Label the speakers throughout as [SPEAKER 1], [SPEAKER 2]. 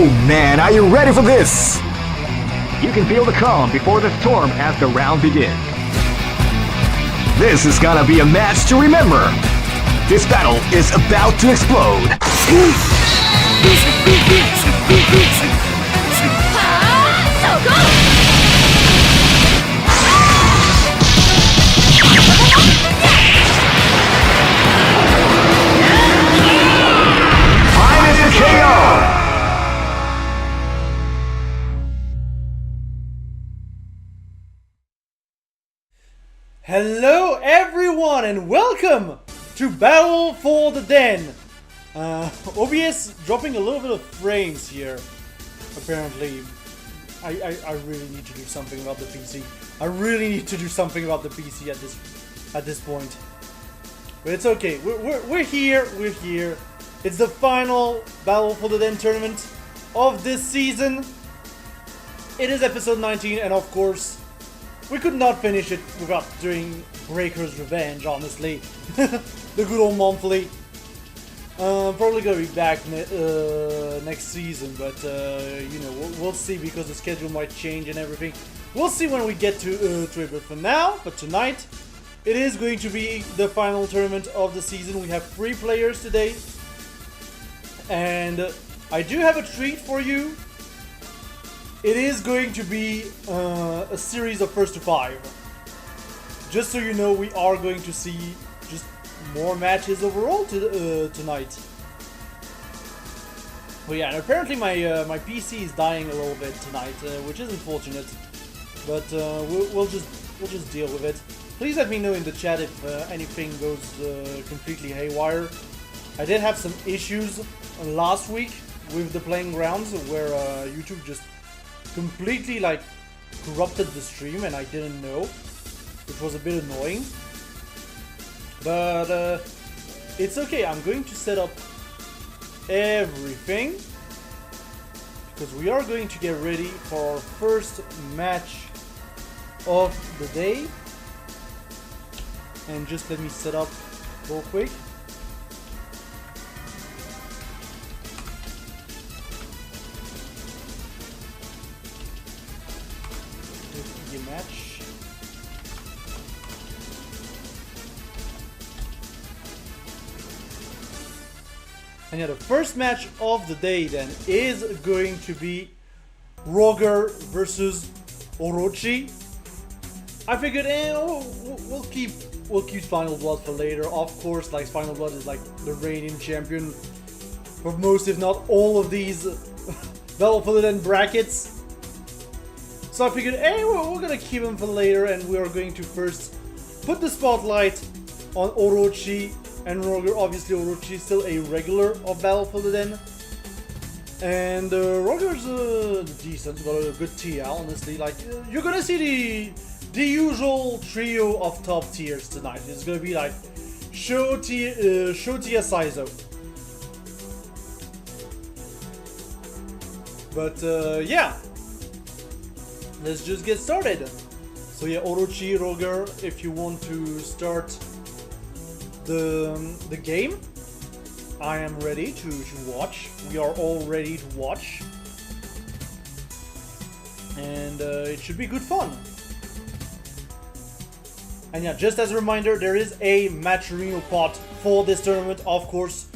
[SPEAKER 1] Oh man, are you ready for this?
[SPEAKER 2] You can feel the calm before the storm as the round begins.
[SPEAKER 1] This is gonna be a match to remember. This battle is about to explode. Finest KO!
[SPEAKER 3] Hello everyone and welcome to Battle for the Den. OBS dropping a little bit of frames here. Apparently, I really need to do something about the PC. I really need to do something about the PC at this point. But it's okay. We're here. We're here. It's the final Battle for the Den tournament of this season. It is episode 19, and of course, we could not finish it without doing Breaker's Revenge, honestly. The good old monthly. Probably gonna be back next season, but you know, we'll see because the schedule might change and everything. We'll see when we get to it. But for now, but tonight, it is going to be the final tournament of the season. We have 3 players today, and I do have a treat for you. It is going to be a series of first to 5. Just so you know, we are going to see just more matches overall tonight. But yeah, and apparently my PC is dying a little bit tonight, which is unfortunate. But we'll just deal with it. Please let me know in the chat if anything goes completely haywire. I did have some issues last week with the playing grounds where YouTube just completely like corrupted the stream and I didn't know, which was a bit annoying, but it's okay. I'm going to set up everything because we are going to get ready for our first match of the day. And just let me set up real quick. Match. And yeah, the first match of the day then is going to be Roger versus Orochi. I figured, we'll keep Final Blood for later. Of course, like Final Blood is like the reigning champion for most, if not all, of these Battle for the Den brackets. So I figured, hey, we're gonna keep him for later, and we are going to first put the spotlight on Orochi and Roger. Obviously, Orochi is still a regular of Battle for the Den, and Roger's decent, got a good TL, honestly. Like, you're gonna see the usual trio of top tiers tonight. It's gonna be like Shotia Saizo. But yeah. Let's just get started. So yeah, Orochi, Roger, if you want to start the game, I am ready to watch. We are all ready to watch. And it should be good fun. And yeah, just as a reminder, there is a Matcherino pot for this tournament, of course,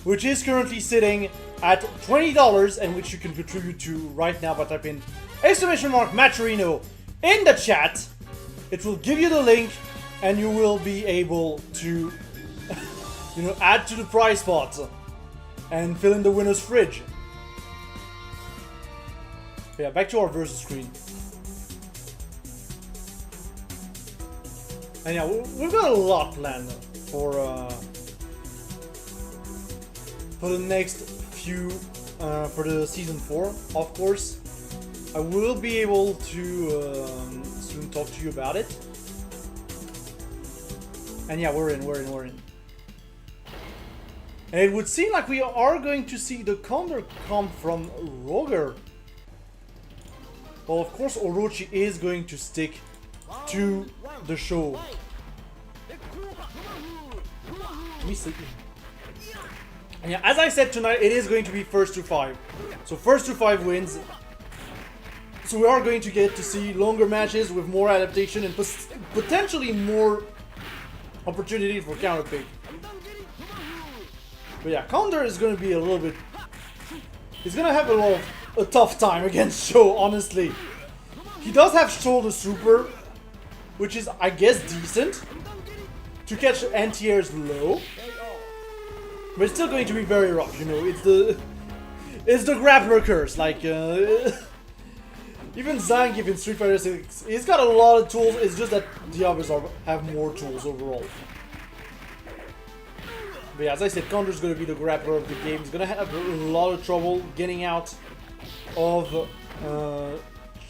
[SPEAKER 3] which is currently sitting at $20 and which you can contribute to right now by typing !Matcherino in the chat. It will give you the link and you will be able to you know, add to the prize pot and fill in the winner's fridge. But yeah, back to our versus screen. And yeah, we've got a lot planned for the next few for the season 4, of course. I will be able to soon talk to you about it. And yeah, we're in. And it would seem like we are going to see the counter comp from Roger. Well, of course, Orochi is going to stick to the show. Let me see. And yeah, as I said tonight, it is going to be first to 5. So first to 5 wins. So we are going to get to see longer matches with more adaptation and potentially more opportunity for counter pick. But yeah, counter is going to be a little bit... He's going to have a tough time against Sho, honestly. He does have shoulder super, which is, I guess, decent to catch anti-airs low. But it's still going to be very rough, you know. It's the grappler curse. Like, even Zangief in Street Fighter 6, he's got a lot of tools. It's just that the others have more tools overall. But yeah, as I said, Conder's going to be the grappler of the game. He's going to have a lot of trouble getting out of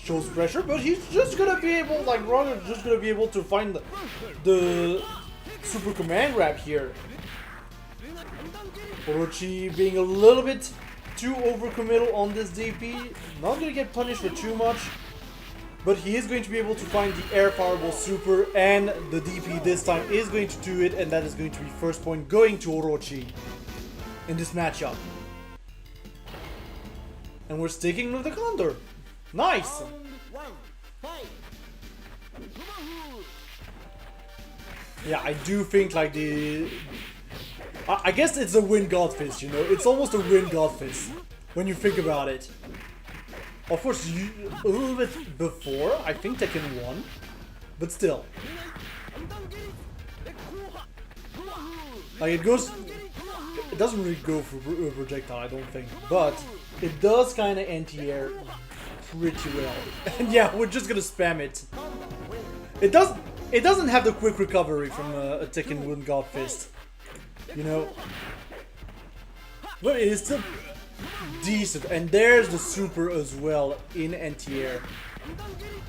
[SPEAKER 3] Sho's pressure, but he's just going to be able, like Ronald's just going to be able to find the super command grab here. Orochi being a little bit too overcommittal on this DP, not going to get punished for too much, but he is going to be able to find the air fireball super, and the DP this time is going to do it, and that is going to be first point going to Orochi in this matchup. And we're sticking with the counter. Nice! Yeah, I do think like I guess it's a Wind God Fist, you know? It's almost a Wind God Fist when you think about it. Of course, a little bit before, I think Tekken 1, but still. Like it doesn't really go for projectile, I don't think, but it does kind of anti-air pretty well. And yeah, we're just gonna spam it. It doesn't have the quick recovery from a Tekken Wind God Fist, you know. But it is still decent, and there's the super as well in anti-air.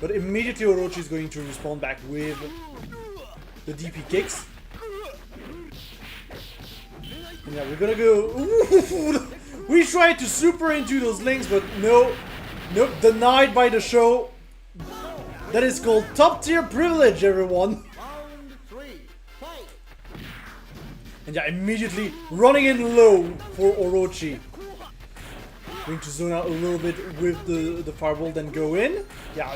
[SPEAKER 3] But immediately Orochi is going to respond back with the DP kicks. And yeah, we're gonna go. Ooh, we tried to super into those links, but no, nope, denied by the show. That is called top tier privilege, everyone. And yeah, immediately running in low for Orochi. Going to zone out a little bit with the fireball, then go in. Yeah,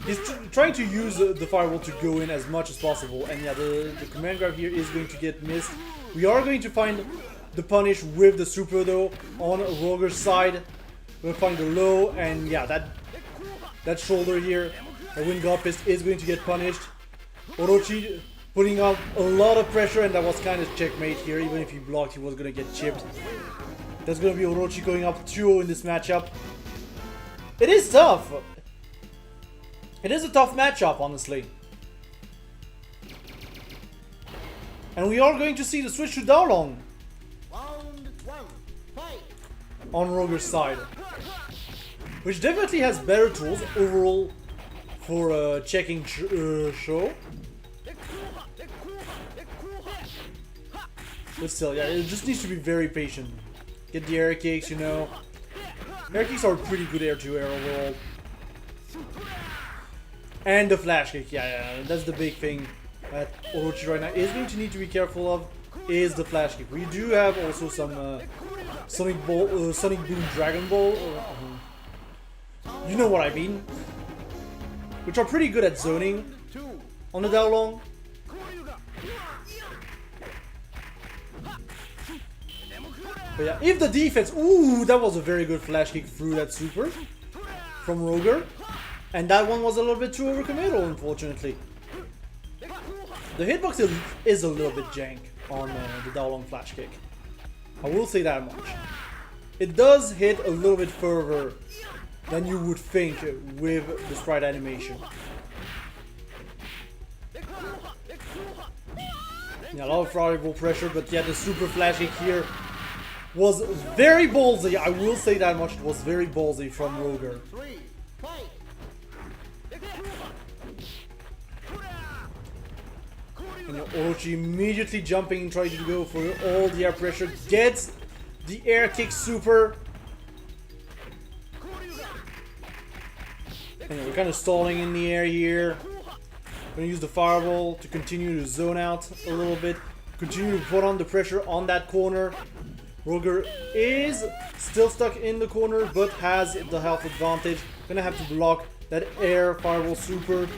[SPEAKER 3] he's trying to use the fireball to go in as much as possible. And yeah, the command grab here is going to get missed. We are going to find the punish with the super though on Roger's side. We're going to find the low, and yeah, that shoulder here, the Wind God Fist is going to get punished. Orochi putting out a lot of pressure, and that was kind of checkmate here. Even if he blocked, he was going to get chipped. That's going to be Orochi going up 2-0 in this matchup. It is tough. It is a tough matchup, honestly. And we are going to see the switch to Daolong on Roger's side, which definitely has better tools overall for checking Sho. But still, yeah, it just needs to be very patient. Get the air kicks, you know. Air kicks are pretty good air-to-air overall. And the flash kick, yeah, that's the big thing that Orochi right now is going to need to be careful of, is the flash kick. We do have also some Sonic Boom Dragon Ball, you know what I mean, which are pretty good at zoning on the Daolong. But yeah, if the defense... Ooh, that was a very good flash kick through that super from Roger. And that one was a little bit too overcommittal, unfortunately. The hitbox is a little bit jank on the Daolong flash kick. I will say that much. It does hit a little bit further than you would think with the sprite animation. Yeah, a lot of variable pressure, but yeah, the super flash kick here was very ballsy. I will say that much. It was very ballsy from Roger. And Orochi immediately jumping and trying to go for all the air pressure. Gets the air kick super. And we're kind of stalling in the air here. Gonna use the fireball to continue to zone out a little bit. Continue to put on the pressure on that corner. Roger is still stuck in the corner, but has the health advantage. Gonna have to block that air fireball super.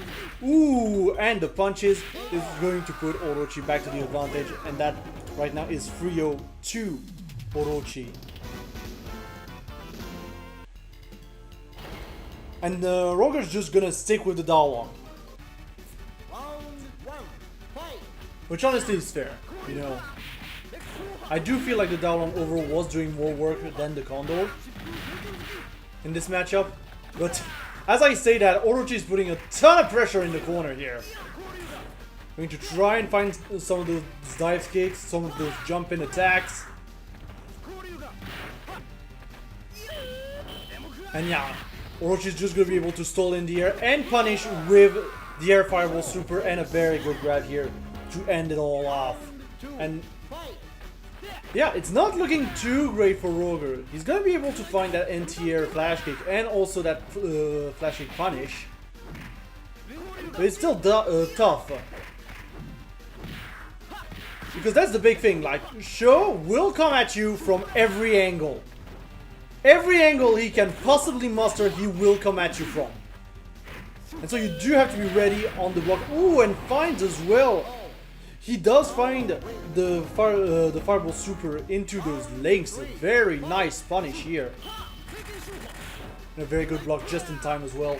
[SPEAKER 3] Ooh, and the punches is going to put Orochi back to the advantage, and that right now is 3-0 to Orochi. And Roger's just gonna stick with the Dalong, which honestly is fair, you know. I do feel like the Dalong overall was doing more work than the Condor in this matchup, but as I say that, Orochi is putting a ton of pressure in the corner here. Going to try and find some of those dive kicks, some of those jump in attacks. And yeah, Orochi is just going to be able to stall in the air and punish with the air fireball super and a very good grab here to end it all off. And yeah, it's not looking too great for Roger. He's gonna be able to find that anti-air flash kick and also that flash kick punish. But it's still tough. Because that's the big thing, like, Sho will come at you from every angle. Every angle he can possibly muster, he will come at you from. And so you do have to be ready on the block. Ooh, and finds as well. He does find the fireball super into those links. A very nice punish here. And a very good block just in time as well.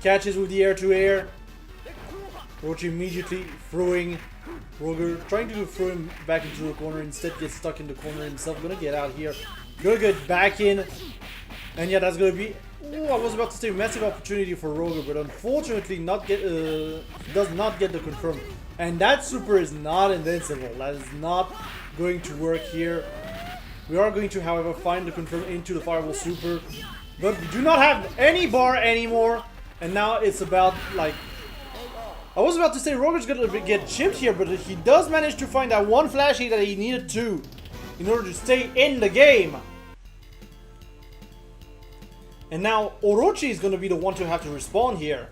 [SPEAKER 3] Catches with the air to air. Orochi immediately throwing Roger, trying to throw him back into the corner. Instead gets stuck in the corner himself. Gonna get out here. Gonna get back in. And yeah, that's gonna be... Ooh, I was about to say massive opportunity for Roger, but unfortunately does not get the confirm. And that super is not invincible. That is not going to work here. We are going to, however, find the confirm into the fireball super. But we do not have any bar anymore. And now it's about, like... I was about to say Roger's gonna get chipped here, but he does manage to find that one flash hit that he needed to in order to stay in the game. And now Orochi is going to be the one to have to respond here.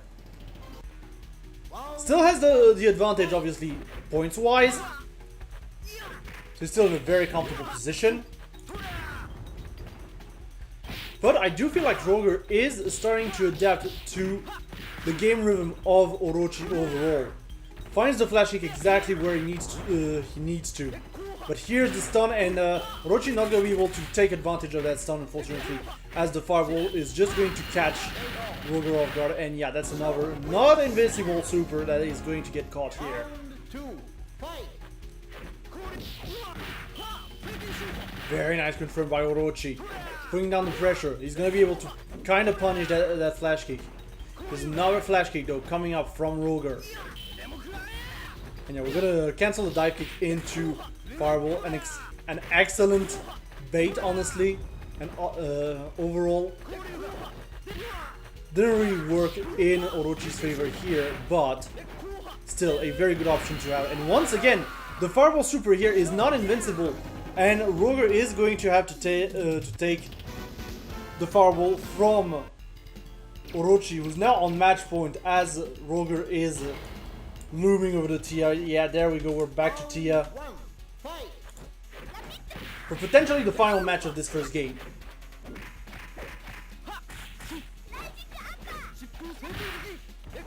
[SPEAKER 3] Still has the advantage, obviously, points-wise. So he's still in a very comfortable position. But I do feel like Roger is starting to adapt to the game rhythm of Orochi overall. Finds the flash kick exactly where he needs to. But here's the stun, and Orochi not going to be able to take advantage of that stun, unfortunately, as the fireball is just going to catch Roger off guard. And yeah, that's another not invincible super that is going to get caught here. Very nice confirmed by Orochi. Putting down the pressure. He's going to be able to kind of punish that flash kick. There's another flash kick, though, coming up from Roger. And yeah, we're going to cancel the dive kick into fireball. An excellent bait, honestly. And overall, didn't really work in Orochi's favor here, but still a very good option to have. And once again, the fireball super here is not invincible, and Roger is going to have to take the fireball from Orochi, who's now on match point as Roger is looming over the Tia. Yeah, there we go, we're back to Tia. For potentially the final match of this first game.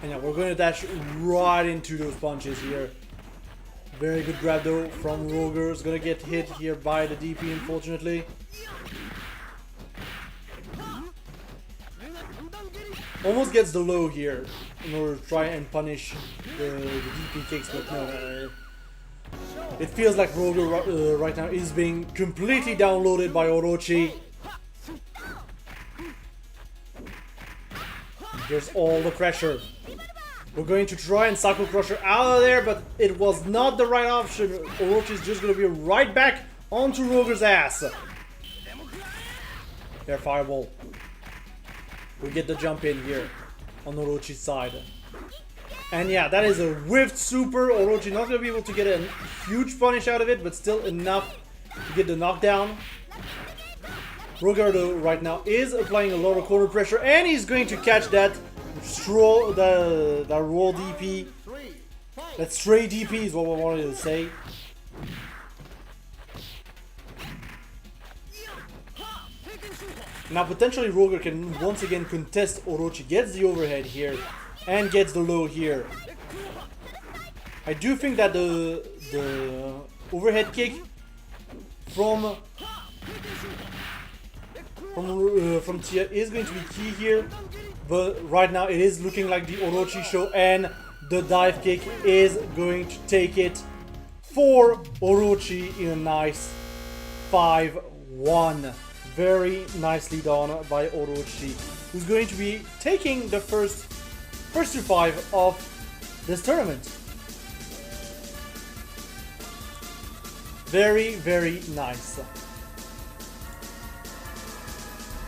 [SPEAKER 3] And yeah, we're going to dash right into those punches here. Very good grab though from Roger. Is going to get hit here by the DP, unfortunately. Almost gets the low here in order to try and punish the DP kicks, but no. It feels like Roger right now is being completely downloaded by Orochi. There's all the pressure. We're going to try and Psycho Crusher out of there, but it was not the right option. Orochi is just going to be right back onto Roger's ass. There, Fireball. We get the jump in here on Orochi's side. And yeah, that is a whiffed super. Orochi not going to be able to get a huge punish out of it, but still enough to get the knockdown. Roger though right now is applying a lot of corner pressure, and he's going to catch that roll DP That stray DP is what I wanted to say. Now potentially Roger can once again contest Orochi, gets the overhead here, and gets the low here. I do think that the overhead kick from Tia is going to be key here, but right now it is looking like the Orochi show, and the dive kick is going to take it for Orochi in a nice 5-1. Very nicely done by Orochi, who's going to be taking the first to 5 of this tournament. Very, very nice.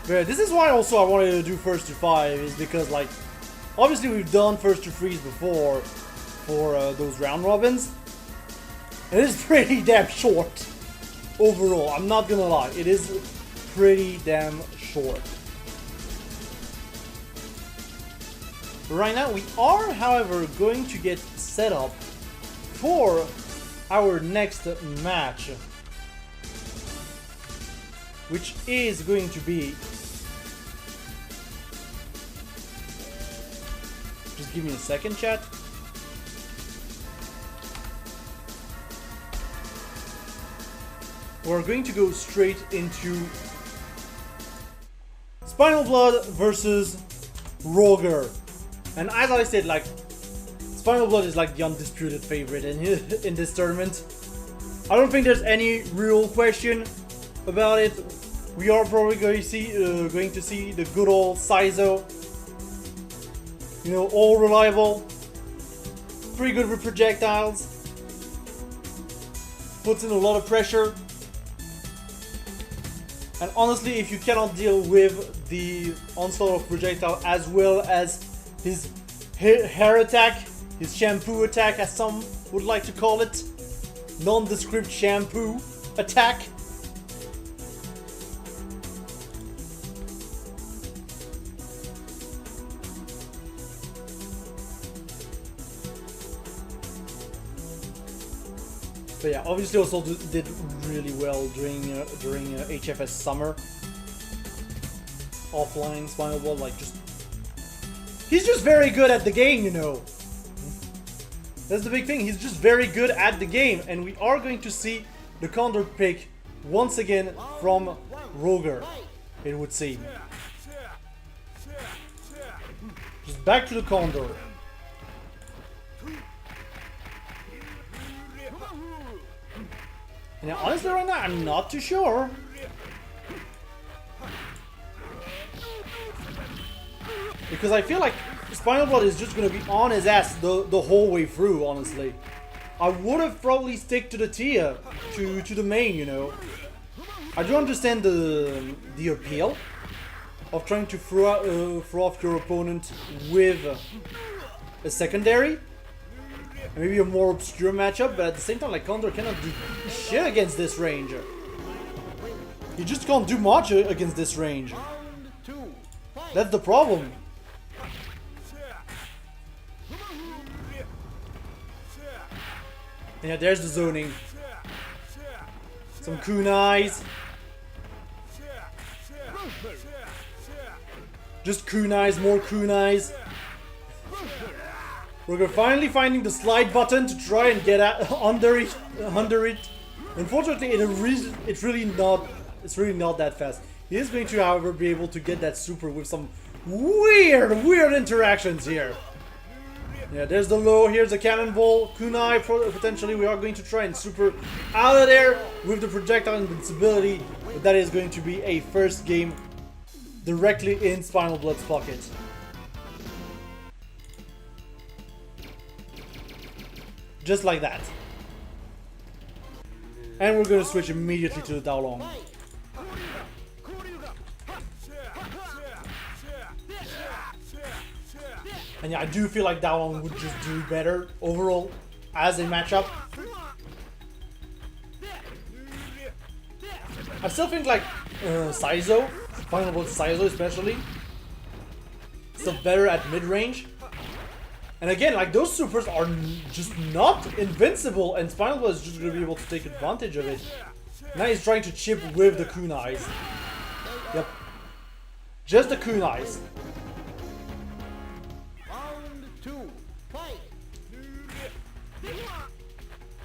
[SPEAKER 3] But this is why also I wanted to do first to 5, is because like obviously we've done first to 3s before for those round robins. It is pretty damn short overall, I'm not gonna lie. It is pretty damn short. Right now we are, however, going to get set up for our next match, which is going to be, just give me a second, chat. We're going to go straight into Spinal Blood versus Roger. And as I said, like, Spinal Blood is like the undisputed favorite in this tournament. I don't think there's any real question about it. We are probably going to see the good old Saizo. You know, all reliable, pretty good with projectiles, puts in a lot of pressure. And honestly, if you cannot deal with the onslaught of projectile as well as his hair attack, his shampoo attack as some would like to call it, nondescript shampoo attack, but yeah, obviously also did really well during HFS summer. Offline Spinal Blood, like he's just very good at the game, you know. That's the big thing. He's just very good at the game, and we are going to see the counter pick once again from Roger, it would seem. Just back to the counter. And honestly, right now, I'm not too sure. Because I feel like Spinal Blood is just going to be on his ass the whole way through, honestly. I would have probably stick to the Tia, to the main, you know. I do understand the appeal of trying to throw off your opponent with a secondary. Maybe a more obscure matchup, but at the same time, like, Condor cannot do shit against this range. You just can't do much against this range. That's the problem. Yeah, there's the zoning. Some kunais. Just kunais, more kunais. We're finally finding the slide button to try and get under it. Unfortunately, it's really not that fast. He is going to, however, be able to get that super with some weird interactions here. Yeah, there's the low. Here's the cannonball. Kunai, potentially, we are going to try and super out of there with the projectile invincibility. But that is going to be a first game directly in Spinal Blood's pocket. Just like that. And we're going to switch immediately to the Daolong. And yeah, I do feel like Daolong would just do better overall as a matchup. I still think like Saizo, Final Blood Saizo especially, still better at mid-range. And again, like, those supers are just not invincible, and Spinal Blood is just going to be able to take advantage of it. Now he's trying to chip with the kunais. Yep. Just the kunais.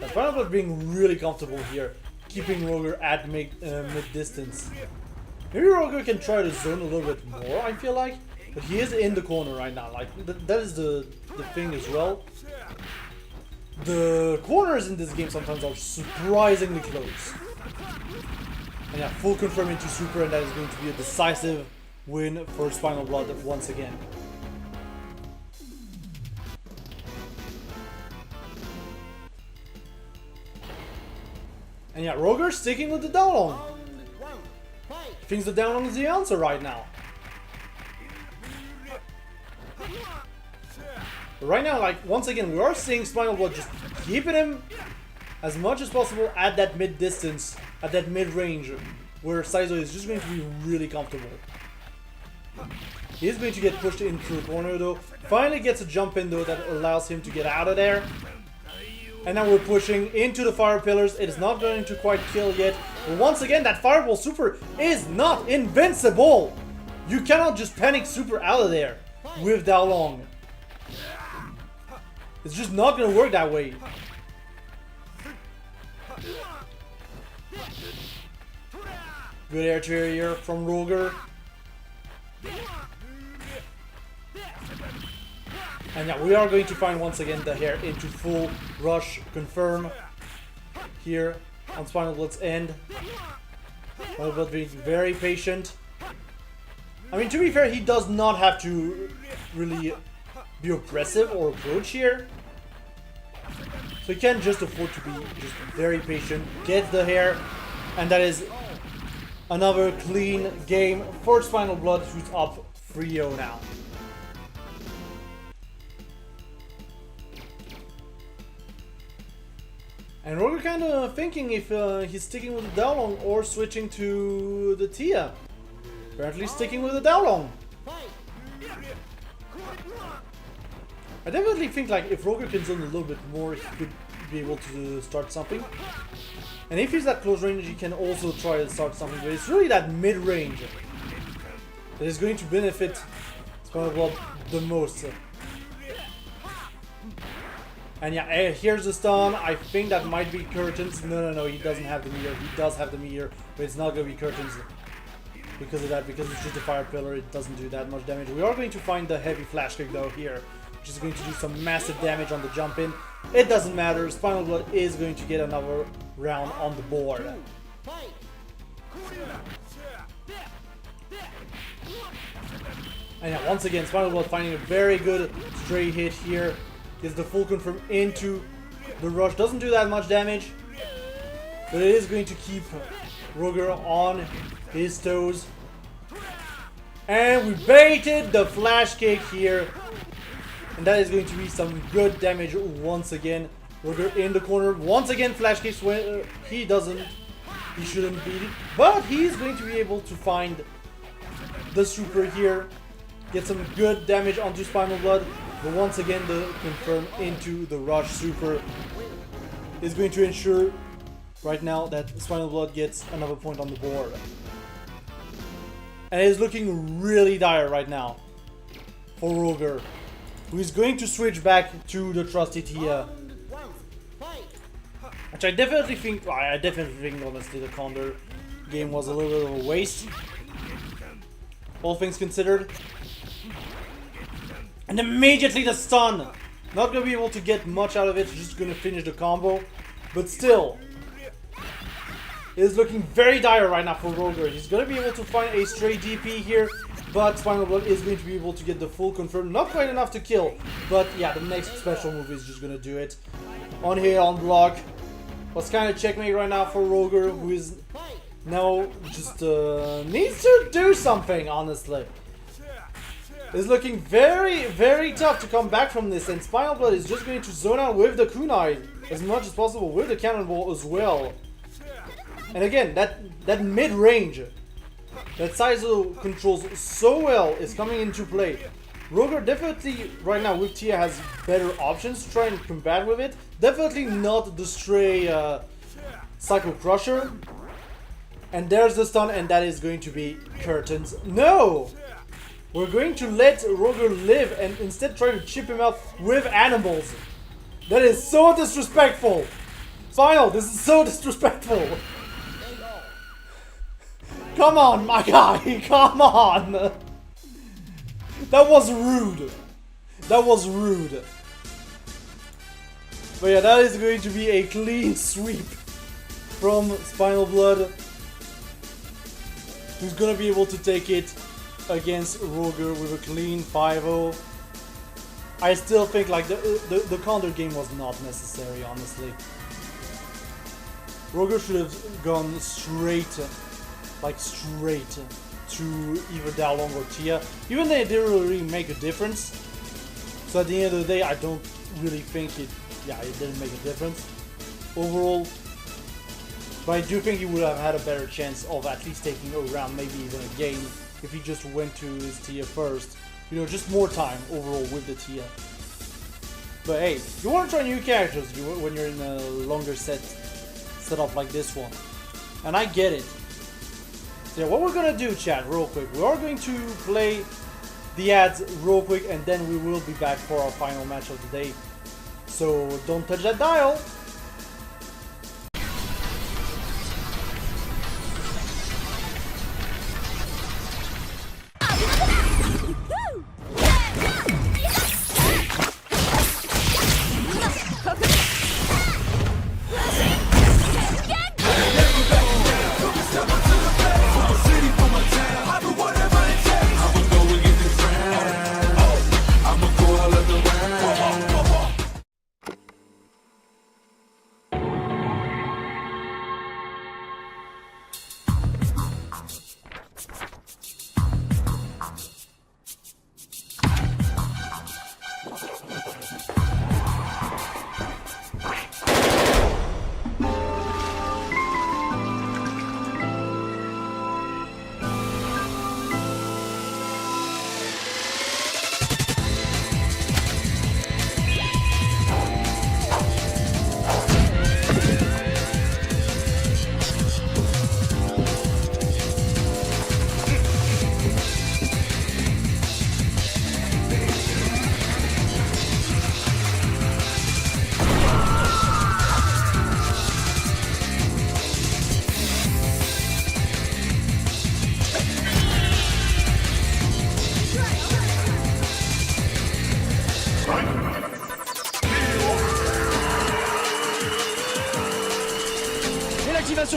[SPEAKER 3] Spinal Blood being really comfortable here, keeping Roger at mid-distance. Maybe Roger can try to zone a little bit more, I feel like. But he is in the corner right now, like, that is the thing as well. The corners in this game sometimes are surprisingly close. And yeah, full confirm into super, and that is going to be a decisive win for Spinal Blood once again. And yeah, Roger sticking with the down long. Thinks the down long is the answer right now. But right now, like, once again, we are seeing Spinal Blood just keeping him as much as possible at that mid-distance, at that mid-range, where Saizo is just going to be really comfortable. He is going to get pushed into the corner though. Finally gets a jump in though that allows him to get out of there. And now we're pushing into the fire pillars. It is not going to quite kill yet. But once again, that fireball super is not invincible. You cannot just panic super out of there with Dao Long. It's just not going to work that way. Good air to here from Roger. And yeah, we are going to find once again the hair into full rush confirm here on Spinal Blood's end. Spinal Blood being very patient. I mean, to be fair, he does not have to really be aggressive or approach here. So he can just afford to be just very patient, get the hair, and that is another clean game for Spinal Blood, who's up 3-0 now. And Roger kind of thinking if he's sticking with the Daolong or switching to the Tia. Apparently sticking with the Daolong. I definitely think like if Roger can zone a little bit more, he could be able to start something. And if he's at close range, he can also try to start something. But it's really that mid-range that is going to benefit Spinal Blood the most. And yeah, here's the stun. I think that might be curtains. No, he doesn't have the meteor. He does have the meteor, but it's not going to be curtains because of that, because it's just a fire pillar. It doesn't do that much damage. We are going to find the heavy flash kick though here, which is going to do some massive damage on the jump in. It doesn't matter. Spinal Blood is going to get another round on the board. And yeah, once again, Spinal Blood finding a very good stray hit here. Gets the full confirm into the rush. Doesn't do that much damage, but it is going to keep Roger on his toes. And we baited the flash kick here. And that is going to be some good damage once again. Roger in the corner. Once again, flash kicks when he shouldn't beat it. But he's going to be able to find the super here. Get some good damage onto Spinal Blood. But once again, the confirm into the rush super is going to ensure right now that Spinal Blood gets another point on the board. And it is looking really dire right now for Roger, who is going to switch back to the trusty Tia. Which I definitely think honestly the Condor game was a little bit of a waste, all things considered. And immediately the stun! Not gonna be able to get much out of it, just gonna finish the combo. But still, it is looking very dire right now for Roger. He's gonna be able to find a stray DP here, but Spinal Blood is going to be able to get the full confirm. Not quite enough to kill, but yeah, the next special move is just gonna do it. On here, on block. Was kind of checkmate right now for Roger, who is now just needs to do something, honestly. It's looking very, very tough to come back from this, and Spinal Blood is just going to zone out with the kunai as much as possible, with the cannonball as well. And again, that mid-range that Saizo controls so well is coming into play. Roger definitely right now with Tia has better options to try and combat with it. Definitely not the stray Psycho Crusher. And there's the stun, and that is going to be curtains. No! We're going to let Roger live and instead try to chip him out with animals. That is so disrespectful. Final, this is so disrespectful. Come on, my guy, come on. That was rude. That was rude. But yeah, that is going to be a clean sweep from Spinal Blood, who's gonna be able to take it against Roger with a clean 5-0. I still think like the counter game was not necessary, honestly. Roger should have gone straight to either Dalong or Tia. Even though it didn't really make a difference. So at the end of the day, I don't really think it didn't make a difference overall. But I do think he would have had a better chance of at least taking a round, maybe even a game, if he just went to his Tia first. You know, just more time overall with the Tia. But hey, you want to try new characters when you're in a longer setup like this one. And I get it. So yeah, what we're gonna do, chat, real quick. We are going to play the ads real quick, and then we will be back for our final match of the day. So don't touch that dial.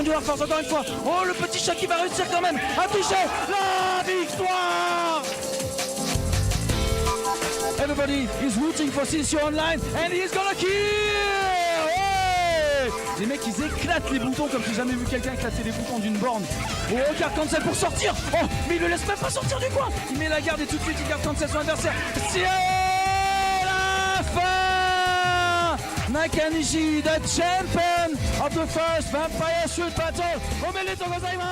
[SPEAKER 4] Du Force encore une fois. Oh, le petit chat qui va réussir quand même à toucher la victoire. Everybody is rooting for Sissio Online and he's gonna kill. Ouais, les mecs ils éclatent les boutons comme j'ai jamais vu quelqu'un éclater les boutons d'une borne. Oh, garde cancel pour sortir. Oh, mais il le laisse même pas sortir du coin. Il met la garde et tout de suite il garde cancel son adversaire. C'est la fin. Nakanishi, the champion of the first Vampire Street Battle. Omelito gozaimasu!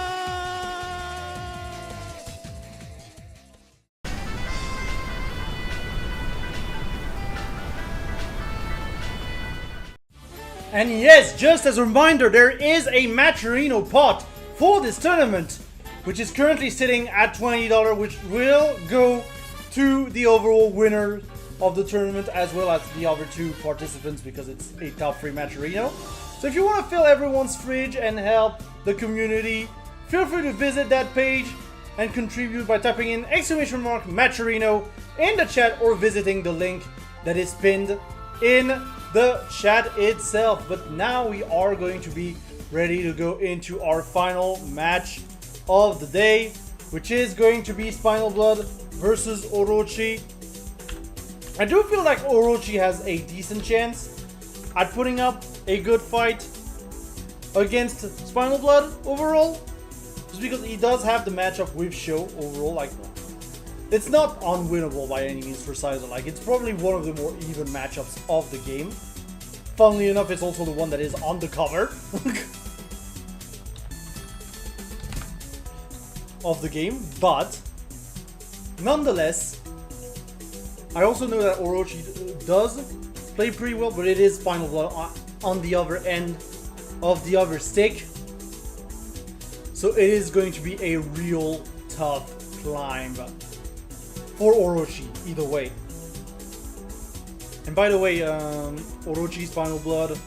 [SPEAKER 3] And yes, just as a reminder, there is a Matcherino pot for this tournament, which is currently sitting at $20, which will go to the overall winner of the tournament as well as the other two participants because it's a top 3 Matcherino. So if you want to fill everyone's fridge and help the community, feel free to visit that page and contribute by typing in !Matcherino in the chat or visiting the link that is pinned in the chat itself. But now we are going to be ready to go into our final match of the day, which is going to be Spinal Blood versus Orochi. I do feel like Orochi has a decent chance at putting up a good fight against Spinal Blood overall, just because he does have the matchup with Sho overall. Like, it's not unwinnable by any means for Sizer. Like, it's probably one of the more even matchups of the game. Funnily enough, it's also the one that is on the cover of the game, but nonetheless, I also know that Orochi does play pretty well, but it is Final Blood on the other end of the other stick. So it is going to be a real tough climb for Orochi, either way. And by the way, Orochi's Final Blood,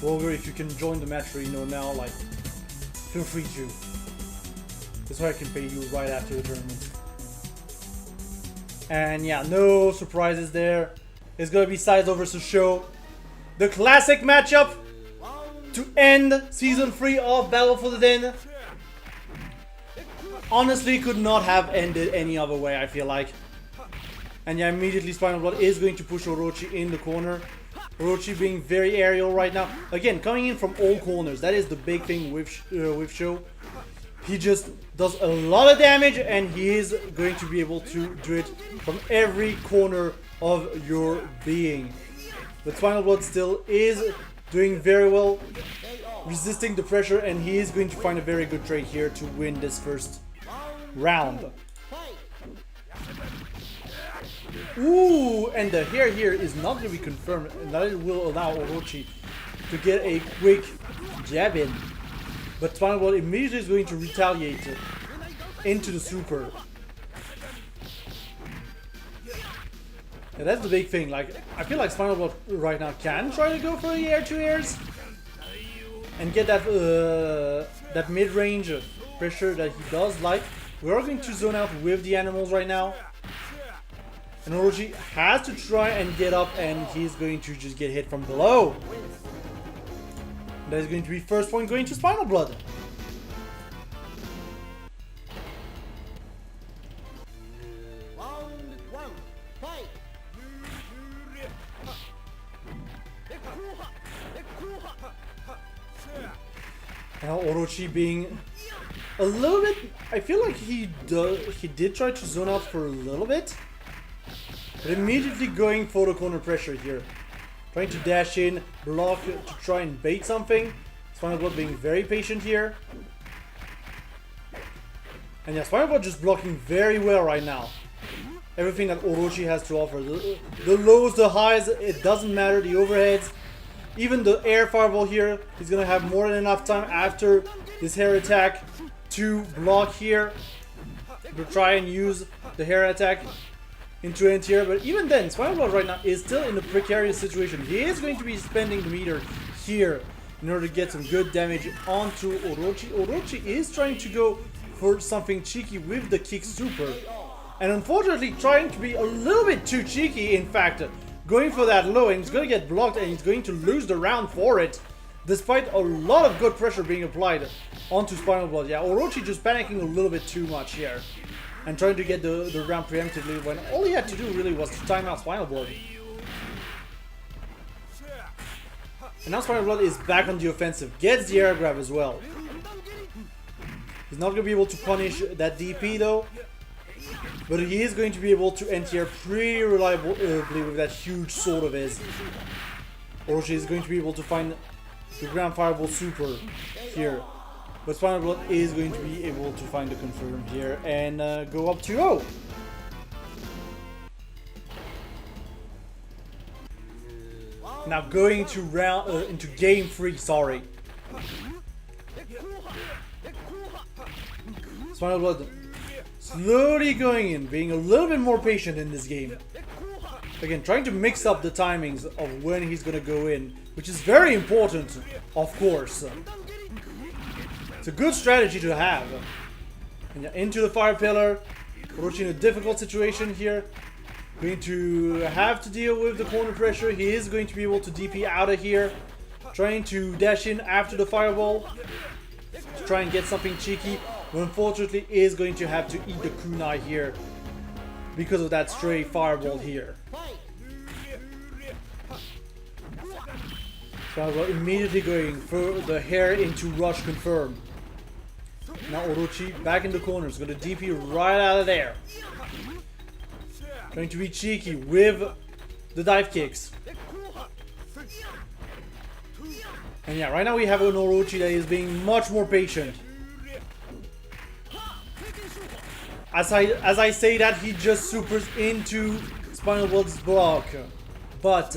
[SPEAKER 3] Roger, if you can join the match, you know now, like, feel free to. This way I can pay you right after the tournament. And yeah, no surprises there. It's gonna be Saizo versus Sho. The classic matchup to end Season 3 of Battle for the Den. Honestly, could not have ended any other way, I feel like. And yeah, immediately Spinal Blood is going to push Orochi in the corner. Orochi being very aerial right now. Again, coming in from all corners. That is the big thing with Sho. He just does a lot of damage, and he is going to be able to do it from every corner of your being. But Spinal Blood still is doing very well, resisting the pressure, and he is going to find a very good trade here to win this first round. Ooh, and the hair here is not going to be confirmed, and that will allow Orochi to get a quick jab in. But Spinal Blood immediately is going to retaliate into the super. Yeah, that's the big thing. Like, I feel like Spinal Blood right now can try to go for the air-to-airs and get that that mid-range pressure that he does like. We are going to zone out with the animals right now. And Orochi has to try and get up, and he's going to just get hit from below. That is going to be first point going to Spinal Blood. Now Orochi being a little bit, I feel like he did try to zone out for a little bit, but immediately going for the corner pressure here. Trying to dash in, block to try and bait something. Spinal Blood being very patient here. And yeah, Spinal Blood just blocking very well right now. Everything that Orochi has to offer. The lows, the highs, it doesn't matter. The overheads. Even the air fireball here. He's going to have more than enough time after this hair attack to block here. To try and use the hair attack into end here, but even then, Spinal Blood right now is still in a precarious situation. He is going to be spending the meter here in order to get some good damage onto Orochi. Orochi is trying to go for something cheeky with the kick super, and unfortunately trying to be a little bit too cheeky, in fact, going for that low, and he's going to get blocked, and he's going to lose the round for it, despite a lot of good pressure being applied onto Spinal Blood. Yeah, Orochi just panicking a little bit too much here. And trying to get the round preemptively when all he had to do really was to time out Spinal Blood. And now Spinal Blood is back on the offensive. Gets the air grab as well. He's not going to be able to punish that DP though. But he is going to be able to end here pretty reliably with that huge sword of his. Orochi is going to be able to find the ground fireball super here. But Spinal Blood is going to be able to find the confirm here and go up 2-0. Now going to into game 3, sorry. Spinal Blood slowly going in, being a little bit more patient in this game. Again, trying to mix up the timings of when he's going to go in, which is very important, of course. It's a good strategy to have. And yeah, into the fire pillar. Orochi in a difficult situation here. Going to have to deal with the corner pressure. He is going to be able to DP out of here. Trying to dash in after the fireball. To try and get something cheeky. But unfortunately is going to have to eat the kunai here. Because of that stray fireball here. So we're immediately going for the hair into rush confirm. Now Orochi back in the corner is going to DP right out of there. Trying to be cheeky with the dive kicks. And yeah, right now we have an Orochi that is being much more patient. As I say that, he just supers into Spinal Blood's block. But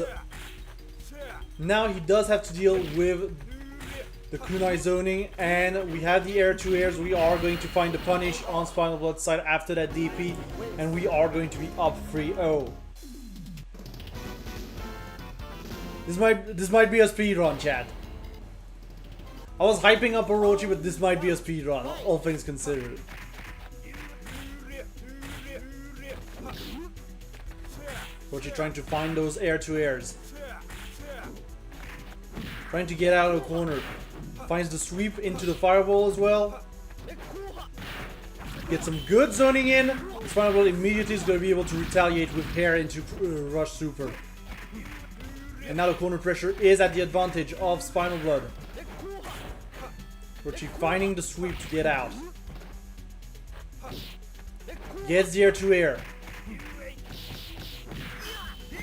[SPEAKER 3] now he does have to deal with the kunai zoning, and we have the air-to-airs. We are going to find the punish on Spinal Blood's side after that DP, and we are going to be up 3-0. This might be a speedrun, chat. I was hyping up Orochi, but this might be a speedrun, all things considered. Orochi trying to find those air-to-airs. Trying to get out of the corner. Finds the sweep into the fireball as well. Get some good zoning in. Spinal Blood immediately is going to be able to retaliate with hair into Rush Super. And now the corner pressure is at the advantage of Spinal Blood. Orochi finding the sweep to get out. Gets the air-to-air.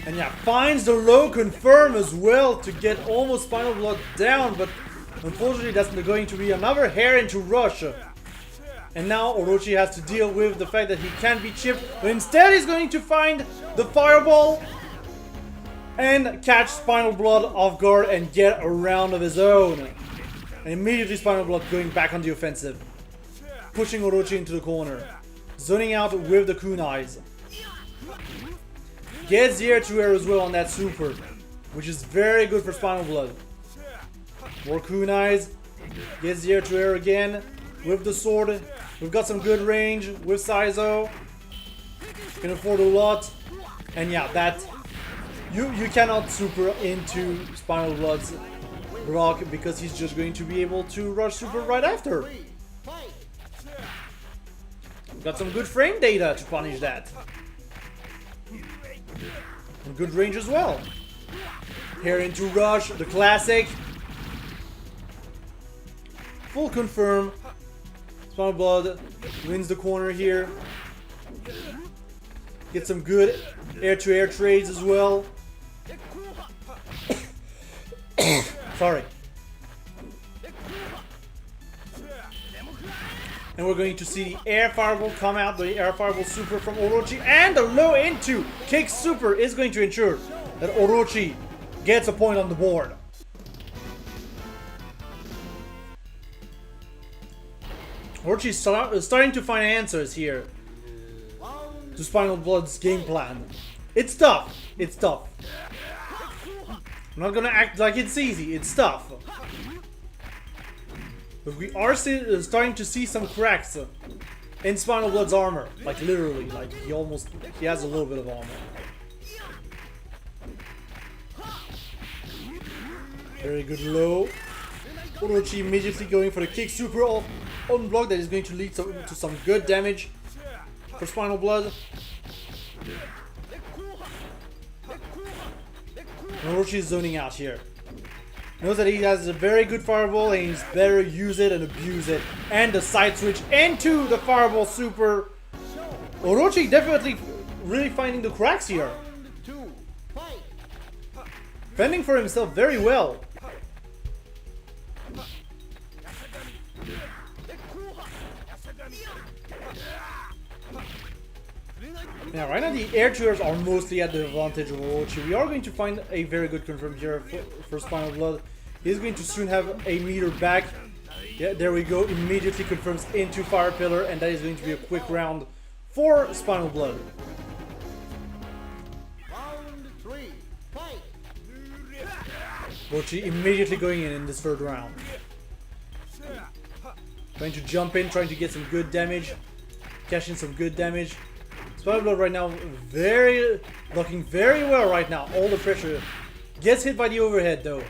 [SPEAKER 3] And yeah, finds the low confirm as well to get almost Spinal Blood down, but unfortunately that's going to be another hair into Rush. And now Orochi has to deal with the fact that he can't be chipped, but instead he's going to find the fireball and catch Spinal Blood off guard and get a round of his own. And immediately Spinal Blood going back on the offensive. Pushing Orochi into the corner. Zoning out with the kunais. Gets the air-to-air as well on that super, which is very good for Spinal Blood. More kunais. Gets the air-to-air again with the sword. We've got some good range with Saizo. Can afford a lot. And yeah, that... You cannot super into Spinal Blood's block because he's just going to be able to rush super right after. Got some good frame data to punish that. And good range as well. Hair into Rush, the classic. Full confirm. Spinal Blood wins the corner here. Get some good air-to-air trades as well. Sorry. And we're going to see the air fireball come out, the air fireball super from Orochi, and the low into kick super is going to ensure that Orochi gets a point on the board. Orochi is starting to find answers here to Spinal Blood's game plan. It's tough. It's tough. I'm not gonna act like it's easy. It's tough. But we are starting to see some cracks in Spinal Blood's armor. Like literally, like he has a little bit of armor. Very good low. Orochi immediately going for the kick super on block that is going to lead to some good damage for Spinal Blood. Orochi is zoning out here. Knows that he has a very good fireball and he's better use it and abuse it. And the side switch into the fireball super. Orochi definitely really finding the cracks here. Fending for himself very well. Now, right now the air-to-airs are mostly at the advantage of Orochi. We are going to find a very good confirm here for Spinal Blood. He's going to soon have a meter back. Yeah, there we go. Immediately confirms into Fire Pillar, and that is going to be a quick round for Spinal Blood. Orochi immediately going in this third round. Trying to jump in, trying to get some good damage. Cash in some good damage. Spinal Blood right now looking very well right now. All the pressure. Gets hit by the overhead though.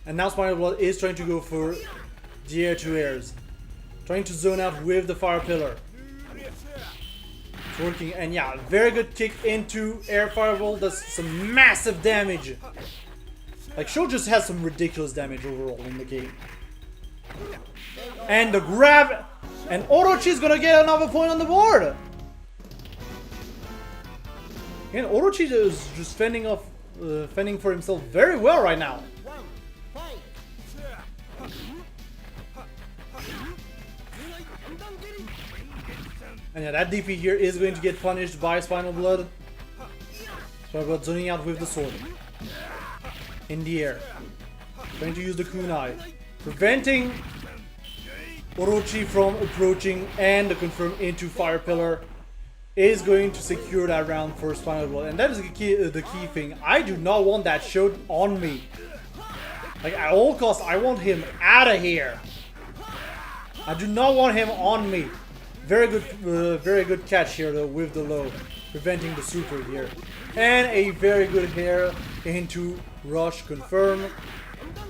[SPEAKER 3] And now Spinal Blood is trying to go for the air-to-airs. Trying to zone out with the Fire Pillar. It's working, and yeah, very good kick into air fireball. Does some massive damage. Like, Sho just has some ridiculous damage overall in the game. And the grab, and Orochi's gonna get another point on the board. And Orochi is just fending for himself very well right now. And yeah, that DP here is going to get punished by Spinal Blood. Spinal Blood zoning out with the sword. In the air. Trying to use the kunai. Preventing Orochi from approaching, and the confirm into Fire Pillar is going to secure that round for Spinal Blood. And that is the key thing. I do not want that showed on me. Like, at all costs, I want him out of here. I do not want him on me. Very good catch here though with the low, preventing the super here. And a very good hair into rush confirm.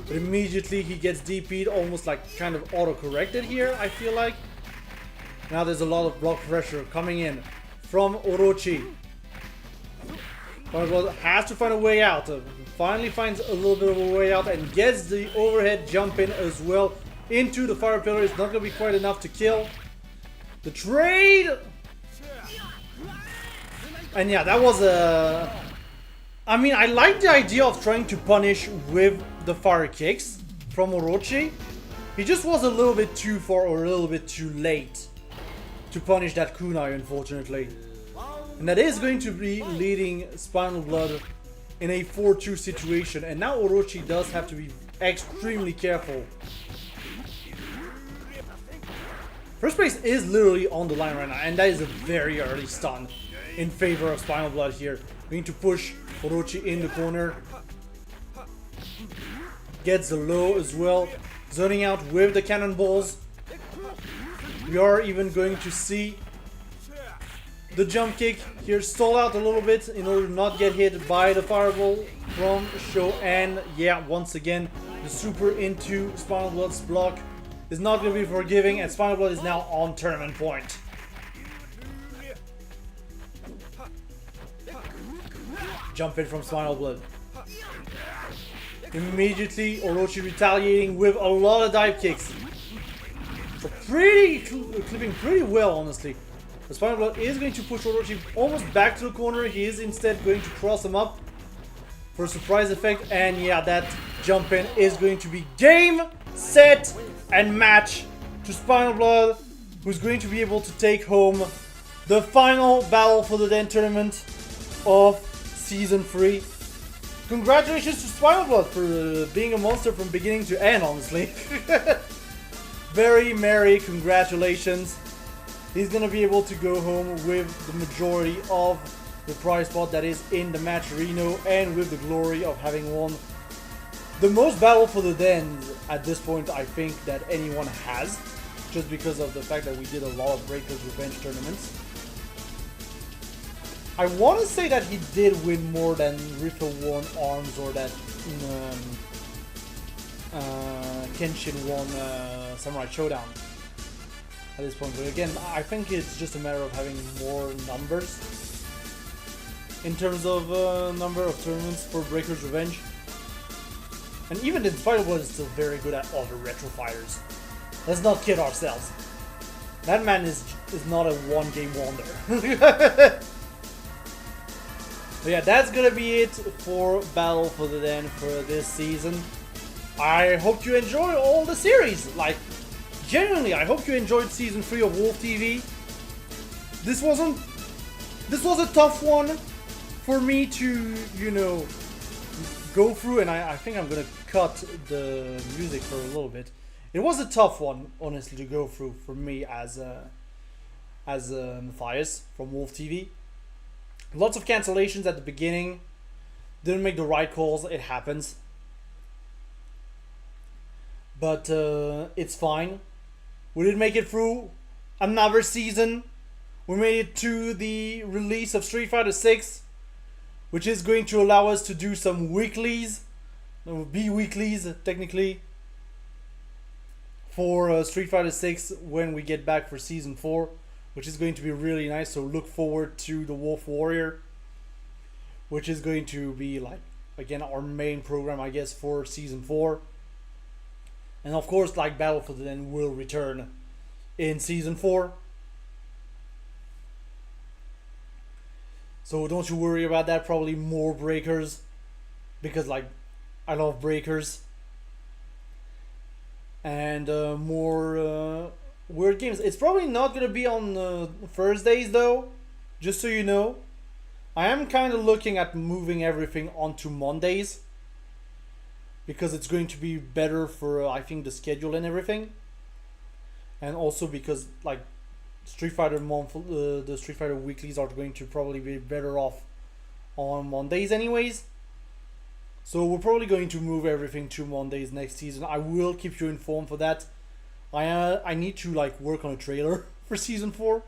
[SPEAKER 3] But immediately he gets DP'd, almost like kind of auto-corrected here, I feel like. Now there's a lot of block pressure coming in from Orochi. But has to find a way out. Finally finds a little bit of a way out and gets the overhead jump in as well into the Fire Pillar. It's not going to be quite enough to kill. The trade! And yeah, that was a... I mean, I like the idea of trying to punish with the fire kicks from Orochi. He just was a little bit too far or a little bit too late to punish that kunai, unfortunately. And that is going to be leading Spinal Blood in a 4-2 situation. And now Orochi does have to be extremely careful. First place is literally on the line right now, and that is a very early stun in favor of Spinal Blood here. Going to push Orochi in the corner. Gets the low as well. Zoning out with the cannonballs. We are even going to see the jump kick here stall out a little bit in order to not get hit by the fireball from Sho. And yeah, once again, the super into Spinal Blood's block is not going to be forgiving, and Spinal Blood is now on tournament point. Jump in from Spinal Blood. Immediately, Orochi retaliating with a lot of dive kicks. So clipping pretty well, honestly. The Spinal Blood is going to push Orochi almost back to the corner. He is instead going to cross him up for a surprise effect. And yeah, that jump in is going to be game, set, and match to Spinal Blood, who's going to be able to take home the final Battle for the Den tournament of Season 3. Congratulations to Spinal Blood for being a monster from beginning to end, honestly. Very merry congratulations. He's gonna be able to go home with the majority of the prize pot that is in the match Reno, and with the glory of having won the most Battle for the Den at this point, I think, that anyone has, just because of the fact that we did a lot of Breakers Revenge tournaments. I want to say that he did win more than Rifa won Arms, or that Kenshin won Samurai Showdown at this point. But again, I think it's just a matter of having more numbers in terms of number of tournaments for Breakers Revenge. And even then, Spinal Blood is still very good at other retro fighters. Let's not kid ourselves. That man is not a one-game wonder. But yeah, that's gonna be it for Battle for the Den for this season. I hope you enjoy all the series. Like, genuinely, I hope you enjoyed Season 3 of Wolf TV. This was a tough one for me to, you know, go through, and I think I'm gonna cut the music for a little bit. It was a tough one, honestly, to go through for me as Mathias from Wolf TV. Lots of cancellations at the beginning. Didn't make the right calls. It happens. But it's fine. We did make it through another season. We made it to the release of Street Fighter 6, which is going to allow us to do some weeklies, B-weeklies technically, for Street Fighter 6 when we get back for Season 4, which is going to be really nice. So look forward to the Wolf Warrior, which is going to be, like, again, our main program, I guess, for Season 4. And of course, like, Battle for the Den will return in Season 4. So don't you worry about that. Probably more breakers, because, like, I love breakers. And more weird games. It's probably not gonna be on Thursdays though, just so you know. I am kind of looking at moving everything onto Mondays because it's going to be better for I think the schedule and everything, and also because like Street Fighter the Street Fighter weeklies are going to probably be better off on Mondays anyways. So we're probably going to move everything to Mondays next season. I will keep you informed for that. I need to like work on a trailer for season 4,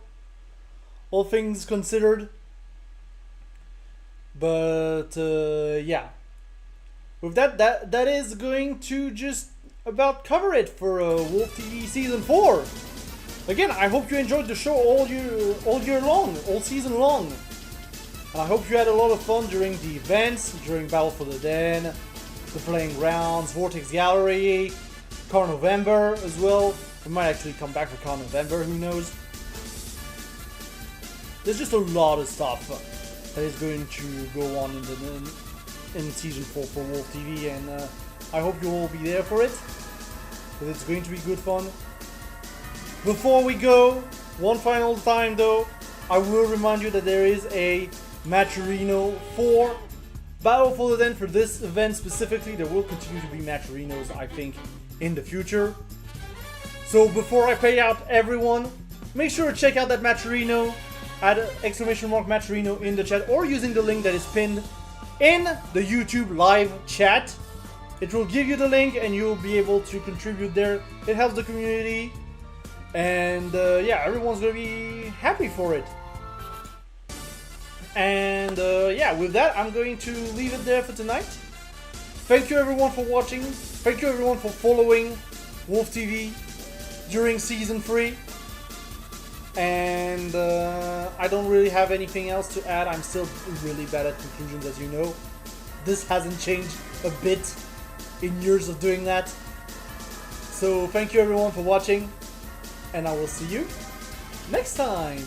[SPEAKER 3] all things considered. But yeah, with that is going to just about cover it for Wolf TV season 4. Again, I hope you enjoyed the show all year long, all season long. And I hope you had a lot of fun during the events, during Battle for the Den, the Playing Grounds, Vortex Gallery, Car November as well. We might actually come back for Car November, who knows. There's just a lot of stuff that is going to go on in season 4 for Wolf TV, and I hope you all be there for it, because it's going to be good fun. Before we go, one final time though, I will remind you that there is a Matcherino for Battle for the Den. For this event specifically, there will continue to be Matcherinos, I think, in the future. So before I pay out everyone, make sure to check out that Matcherino, add !Matcherino in the chat, or using the link that is pinned in the YouTube live chat. It will give you the link and you'll be able to contribute there. It helps the community, and yeah, everyone's gonna be happy for it. And yeah, with that, I'm going to leave it there for tonight. Thank you everyone for watching. Thank you everyone for following Wolf TV during season 3. And I don't really have anything else to add. I'm still really bad at conclusions, as you know. This hasn't changed a bit in years of doing that. So thank you everyone for watching, and I will see you next time.